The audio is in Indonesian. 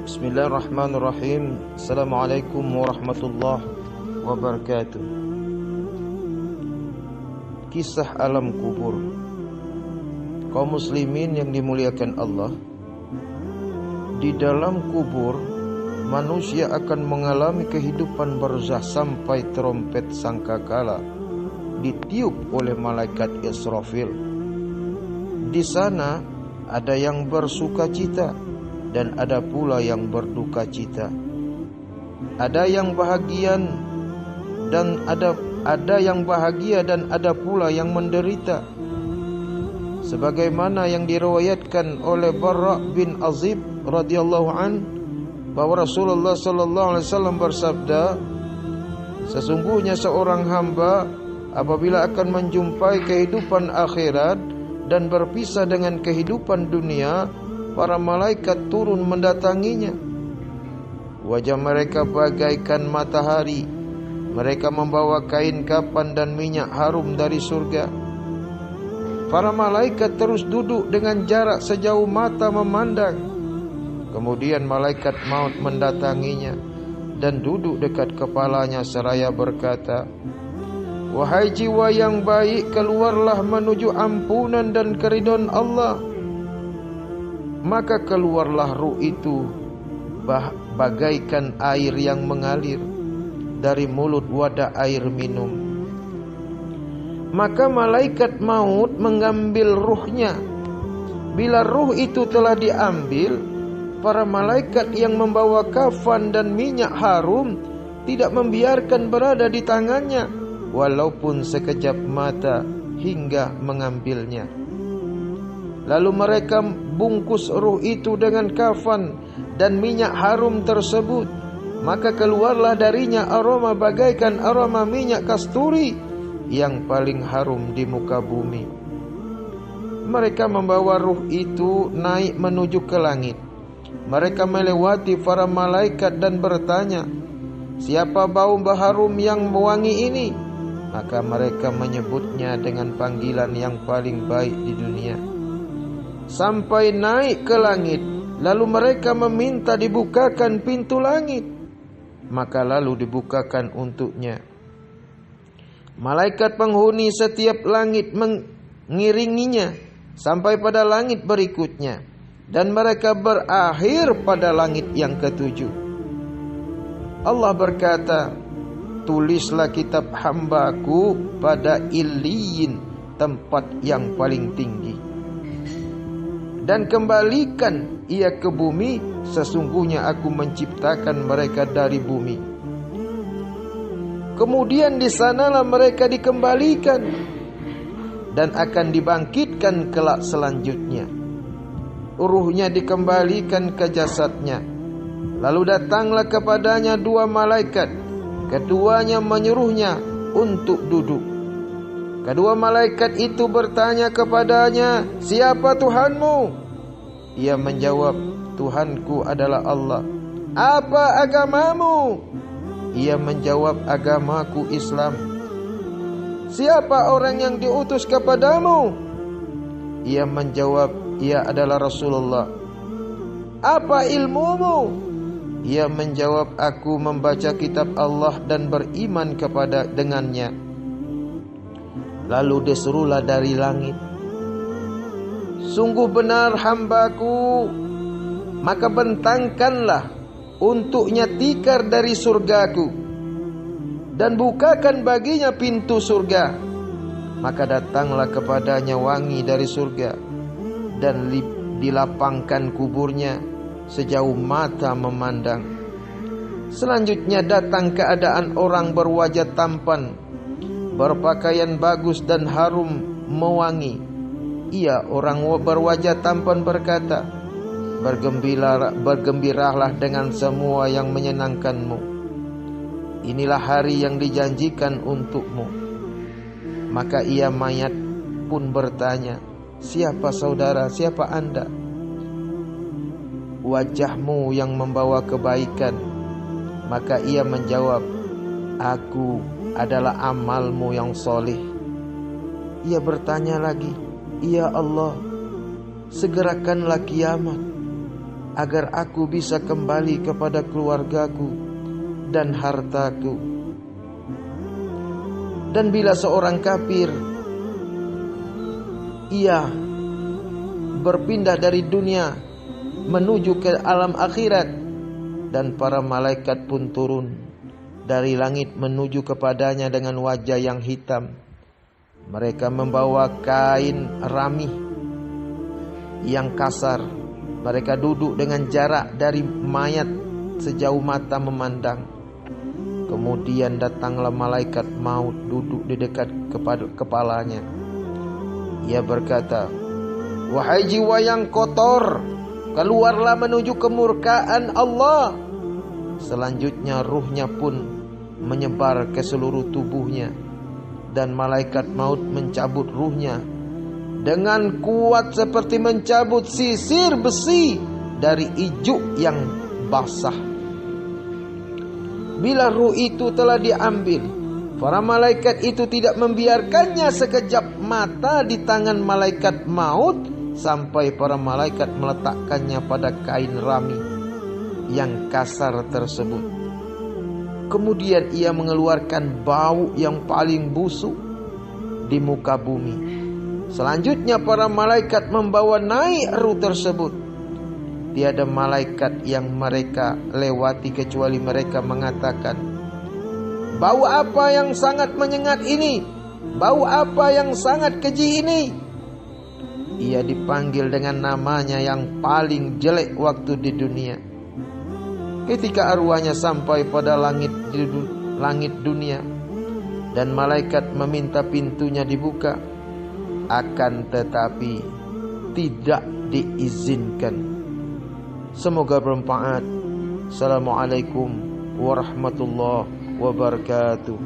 Bismillahirrahmanirrahim. Assalamualaikum warahmatullahi wabarakatuh. Kisah alam kubur. Kaum muslimin yang dimuliakan Allah, di dalam kubur manusia akan mengalami kehidupan barzah sampai trompet sangkakala ditiup oleh malaikat Israfil. Di sana ada yang bersuka cita dan ada pula yang berduka cita. Ada yang bahagia dan ada pula yang menderita. Sebagaimana yang diriwayatkan oleh Barra bin Azib radhiyallahu an bahwa Rasulullah sallallahu alaihi wasallam bersabda, sesungguhnya seorang hamba apabila akan menjumpai kehidupan akhirat dan berpisah dengan kehidupan dunia, para malaikat turun mendatanginya. Wajah mereka bagaikan matahari. Mereka membawa kain kafan dan minyak harum dari surga. Para malaikat terus duduk dengan jarak sejauh mata memandang. Kemudian malaikat maut mendatanginya dan duduk dekat kepalanya seraya berkata, "Wahai jiwa yang baik, keluarlah menuju ampunan dan keridhaan Allah." Maka keluarlah ruh itu bagaikan air yang mengalir dari mulut wadah air minum. Maka malaikat maut mengambil ruhnya. Bila ruh itu telah diambil, para malaikat yang membawa kafan dan minyak harum tidak membiarkan berada di tangannya walaupun sekejap mata hingga mengambilnya. Lalu mereka bungkus ruh itu dengan kafan dan minyak harum tersebut. Maka keluarlah darinya aroma bagaikan aroma minyak kasturi yang paling harum di muka bumi. Mereka membawa ruh itu naik menuju ke langit. Mereka melewati para malaikat dan bertanya, "Siapa bau harum yang mewangi ini?" Maka mereka menyebutnya dengan panggilan yang paling baik di dunia. Sampai naik ke langit, lalu mereka meminta dibukakan pintu langit. Maka lalu dibukakan untuknya. Malaikat penghuni setiap langit mengiringinya sampai pada langit berikutnya, dan mereka berakhir pada langit yang ketujuh. Allah berkata, "Tulislah kitab hambaku pada Illiyin, tempat yang paling tinggi. Dan kembalikan ia ke bumi, sesungguhnya aku menciptakan mereka dari bumi." Kemudian di sanalah mereka dikembalikan dan akan dibangkitkan kelak selanjutnya. Ruhnya dikembalikan ke jasadnya. Lalu datanglah kepadanya dua malaikat. Keduanya menyuruhnya untuk duduk. Kedua malaikat itu bertanya kepadanya, "Siapa Tuhanmu?" Ia menjawab, "Tuhanku adalah Allah." "Apa agamamu?" Ia menjawab, "Agamaku Islam." "Siapa orang yang diutus kepadamu?" Ia menjawab, "Ia adalah Rasulullah." "Apa ilmumu?" Ia menjawab, "Aku membaca kitab Allah dan beriman dengannya." Lalu diserulah dari langit, "Sungguh benar hambaku, maka bentangkanlah untuknya tikar dari surgaku dan bukakan baginya pintu surga." Maka datanglah kepadanya wangi dari surga dan dilapangkan kuburnya sejauh mata memandang. Selanjutnya datang keadaan orang berwajah tampan, berpakaian bagus dan harum mewangi. Ia orang berwajah tampan berkata, Bergembiralah dengan semua yang menyenangkanmu. Inilah hari yang dijanjikan untukmu." Maka ia mayat pun bertanya, "Siapa saudara, siapa anda?" "Wajahmu yang membawa kebaikan." Maka ia menjawab, "Aku adalah amalmu yang soleh." Ia bertanya lagi, "Ya Allah, segerakanlah kiamat. agar aku bisa kembali kepada keluargaku dan hartaku. Dan bila seorang kafir ia berpindah dari dunia menuju ke alam akhirat, dan para malaikat pun turun dari langit menuju kepadanya dengan wajah yang hitam. Mereka membawa kain ramih yang kasar. Mereka duduk dengan jarak dari mayat sejauh mata memandang. Kemudian datanglah malaikat maut duduk di dekat kepada kepalanya. Ia berkata, "Wahai jiwa yang kotor, keluarlah menuju kemurkaan Allah." Selanjutnya ruhnya pun menyebar ke seluruh tubuhnya, dan malaikat maut mencabut ruhnya dengan kuat seperti mencabut sisir besi dari ijuk yang basah. Bila ruh itu telah diambil, para malaikat itu tidak membiarkannya sekejap mata di tangan malaikat maut sampai para malaikat meletakkannya pada kain rami yang kasar tersebut. Kemudian ia mengeluarkan bau yang paling busuk di muka bumi. Selanjutnya para malaikat membawa naik ruh tersebut. Tiada malaikat yang mereka lewati kecuali mereka mengatakan, "Bau apa yang sangat menyengat ini? Bau apa yang sangat keji ini?" Ia dipanggil dengan namanya yang paling jelek waktu di dunia. Ketika arwahnya sampai pada langit dunia, dan malaikat meminta pintunya dibuka, akan tetapi tidak diizinkan. Semoga bermanfaat. Assalamualaikum warahmatullahi wabarakatuh.